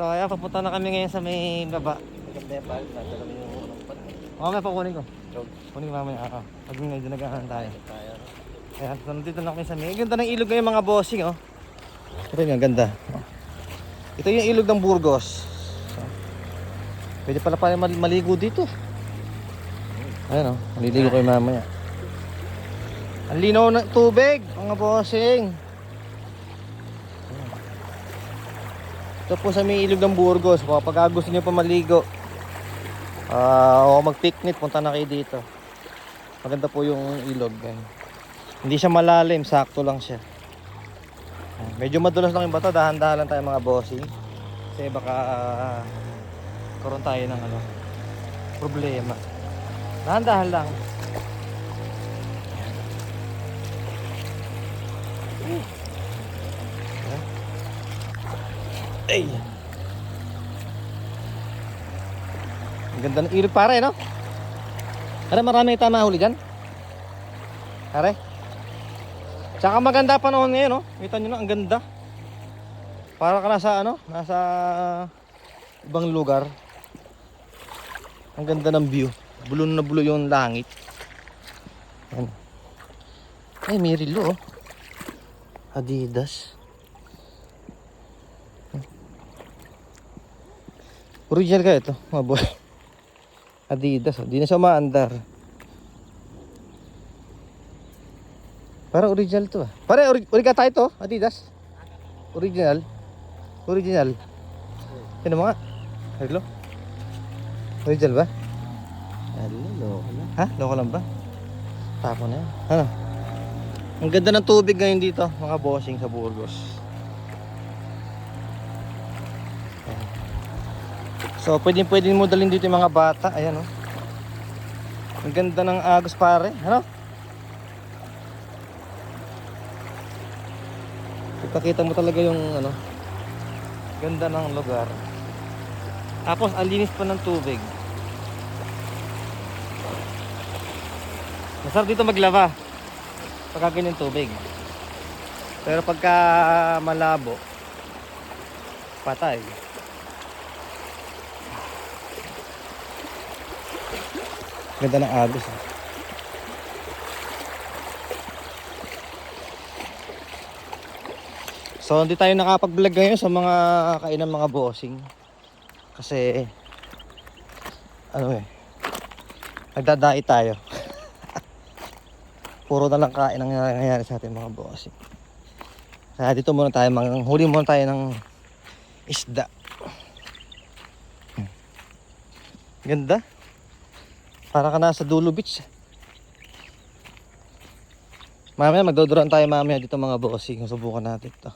So ayan, papunta na kami ngayon sa may baba. Maganda yung pal, nadala mo yung unang pan. Mamaya pa kunin ko. Jog. Kunin ko mamaya. Pag medyo nag-aahan tayo. Tayo. Ayan, so nandito na kami sa may. Ganda ng ilog ngayon mga bossing, oh. Ito yung ganda. Ito yung ilog ng Burgos. So, pwede pala maligo dito. Ayan, oh. Maliligo kayo mamaya. Ang linaw ng tubig, mga bossing. Ito po sa may ilog ng Burgos. Kapag gusto nyo pa maligo o mag-picnic, punta na kayo dito. Maganda po yung ilog. Hindi siya malalim, sakto lang siya. Medyo madulas lang yung bato, dahan-dahan lang tayo mga bossing. Kasi baka karoon tayo ng problema. Dahan-dahan lang. Ay. Ang ganda ng ilog pare, no? Pare, marami tayong mahuli dyan. Pare. Tsaka maganda panahon ngayon, no? Kita nyo na, ang ganda. Para ka nasa, nasa ibang lugar. Ang ganda ng view. Bulon na bulo yung langit. Yan. Ay, may relo, oh. Adidas. Original ka ito, mga boy. Adidas, oh. Di na siya umaandar. Parang original to, ah. Pare, origa tayo to, Adidas. Original. Original. Ano mo nga? Hello? Original ba? Hello, loko lang. Ha? Loko lang ba? Tapo na yan. Ano? Ang ganda ng tubig ngayon dito, mga bossing sa Burgos. So, pwede mo dalhin dito yung mga bata. Ayan, oh. Ang ganda ng agos, pare. Ano? Ipakita mo talaga yung, ganda ng lugar. Tapos, ang linis pa ng tubig. Masarap dito maglaba pagka ganyan tubig. Pero pagka malabo, patay. Ganda ng agos, eh. So hindi tayo nakapag-vlog ngayon sa mga kainan mga bossing. Kasi nagdadait tayo. Puro na lang kain ang nangyayari sa ating mga bossing. Kaya dito muna tayo, huli muna tayo ng isda. Ganda. Para ka nasa Dulo Beach. Mamaya magdodroan tayo mamaya dito mga bossing. Subukan natin ito.